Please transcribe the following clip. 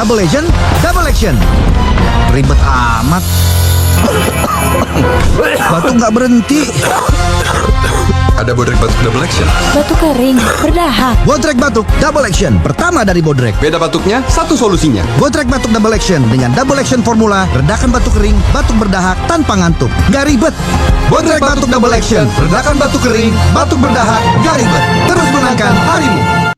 Double Agent, Double Action. Ribet amat. Batuk nggak berhenti. Ada Bodrek batuk double action. Batuk kering, berdahak. Bodrek batuk Double Action, pertama dari Bodrek. Beda batuknya, satu solusinya. Bodrek batuk Double Action dengan Double Action formula, redakan batuk kering, batuk berdahak tanpa ngantuk. Nggak ribet. Bodrek batuk Double Action, redakan batuk kering, batuk berdahak, nggak ribet. Terus menangkan harimu.